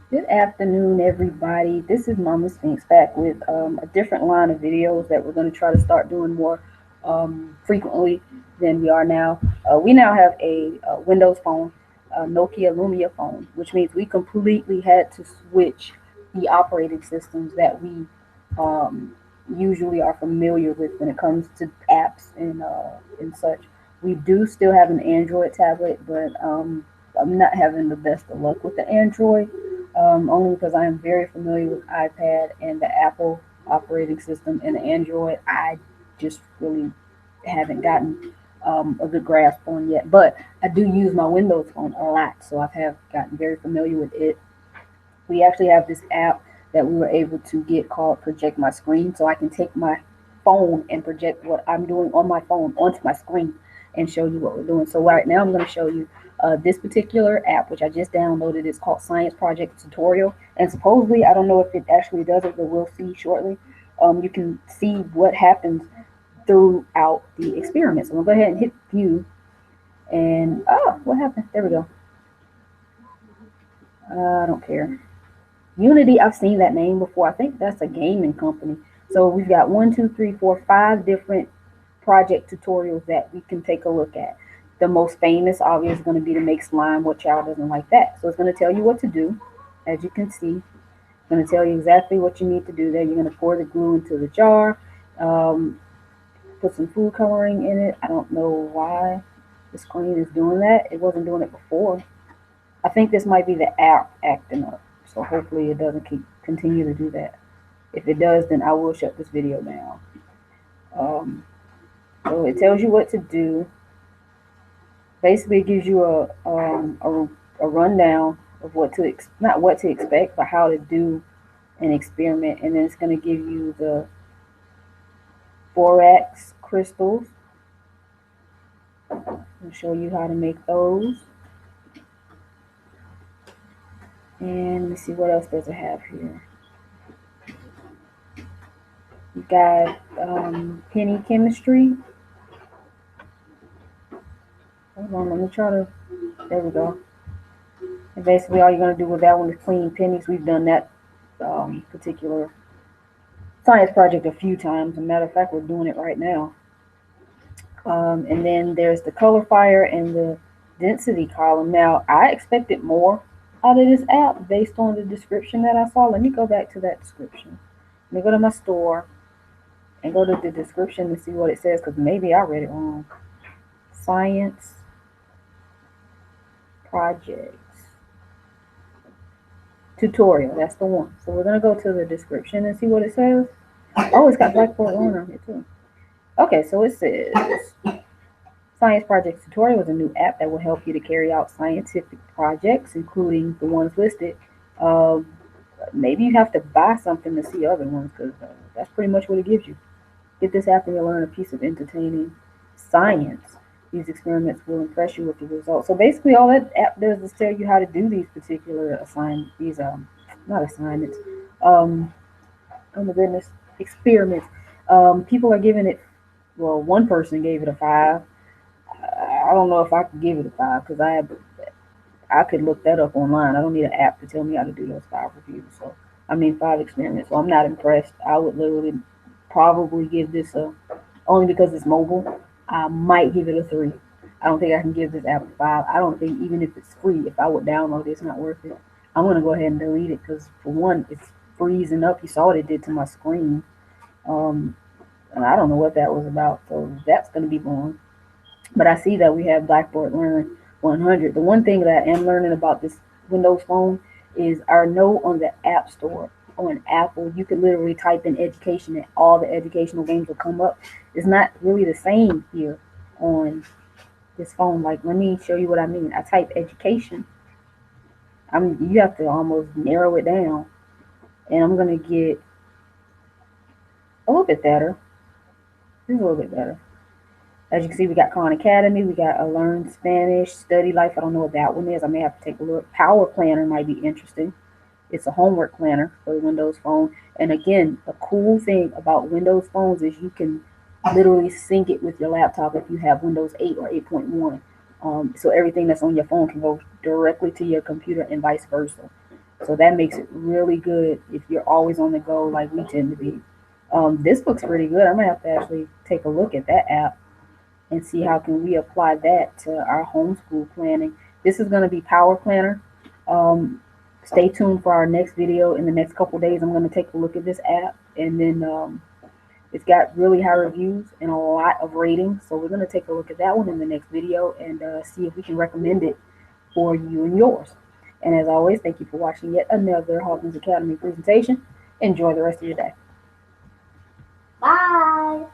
Good afternoon, everybody. This is Mama Sphinx back with a different line of videos that we're going to try to start doing more frequently than we are now. We now have a Windows phone, a Nokia Lumia phone, which means we completely had to switch the operating systems that we um, usually are familiar with when it comes to apps and such. We do still have an Android tablet, but I'm not having the best of luck with the Android, only because I am very familiar with iPad and the Apple operating system, and the Android I just really haven't gotten a good grasp on yet. But I do use my Windows phone a lot, so I have gotten very familiar with it. We actually have this app that we were able to get called Project My Screen, so I can take my phone and project what I'm doing on my phone onto my screen and show you what we're doing. So right now I'm going to show you this particular app, which I just downloaded. It's called Science Project Tutorial, and supposedly, I don't know if it actually does it, but we'll see shortly. You can see what happens throughout the experiment. So I'm going to go ahead and hit view, and oh, what happened? There we go. I don't care. Unity, I've seen that name before. I think that's a gaming company. So we've got one, two, three, four, five different project tutorials that we can take a look at. The most famous, obviously, is going to be to make slime. What child doesn't like that? So it's going to tell you what to do. As you can see, it's going to tell you exactly what you need to do there. You're going to pour the glue into the jar, um, put some food coloring in it. I don't know why the screen is doing that. It wasn't doing it before. I think this might be the app acting up. So hopefully it doesn't keep continue to do that. If it does, then I will shut this video down. Um, so it tells you what to do. Basically, it gives you a rundown of what to not what to expect, but how to do an experiment, and then it's going to give you the borax crystals and show you how to make those. And let me see what else does it have here. You got penny chemistry. Hold on, let me try to. There we go. And basically, all you're going to do with that one is clean pennies. We've done that particular science project a few times. As a matter of fact, we're doing it right now. And then there's the color fire and the density column. Now, I expected more out of this app based on the description that I saw. Let me go back to that description. Let me go to my store and go to the description and see what it says because maybe I read it wrong. Science projects tutorial. That's the one. So we're gonna go to the description and see what it says. Oh, it's got Blackboard Learner on here too. Okay, so it says Science Project Tutorial is a new app that will help you to carry out scientific projects, including the ones listed. Um, Maybe you have to buy something to see other ones because that's pretty much what it gives you. Get this app and you'll learn a piece of entertaining science. These experiments will impress you with the results. So basically, all that app does is tell you how to do these particular these not assignments. Um, oh my goodness, experiments. People are giving it. Well, one person gave it a five. I don't know if I could give it a five because I could look that up online. I don't need an app to tell me how to do those five reviews. So I mean five experiments. So I'm not impressed. I would literally probably give this a only because it's mobile. I might give it a three. I don't think I can give this app a five. I don't think even if it's free, if I would download it, it's not worth it. I'm gonna go ahead and delete it because for one, it's freezing up. You saw what it did to my screen. Um, and I don't know what that was about. So that's gonna be gone. But I see that we have Blackboard Learn 100. The one thing that I am learning about this Windows phone is I know on the App Store on Apple, you can literally type in education and all the educational games will come up. It's not really the same here on this phone. Like, let me show you what I mean. I type education. You have to almost narrow it down, and I'm gonna get a little bit better. This is a little bit better. As you can see, we got Khan Academy, we got a Learn Spanish, Study Life. I don't know what that one is. I may have to take a look. Power Planner might be interesting. It's a homework planner for the Windows Phone. And again, a cool thing about Windows phones is you can literally sync it with your laptop if you have Windows 8 or 8.1. So everything that's on your phone can go directly to your computer and vice versa. So that makes it really good if you're always on the go like we tend to be. This looks pretty good. I'm gonna have to actually take a look at that app and see how can we apply that to our homeschool planning. This is gonna be Power Planner. Um, Stay tuned for our next video. In the next couple days, I'm gonna take a look at this app, and then it's got really high reviews and a lot of ratings. So we're gonna take a look at that one in the next video and see if we can recommend it for you and yours. And as always, thank you for watching yet another Hawkins Academy presentation. Enjoy the rest of your day. Bye.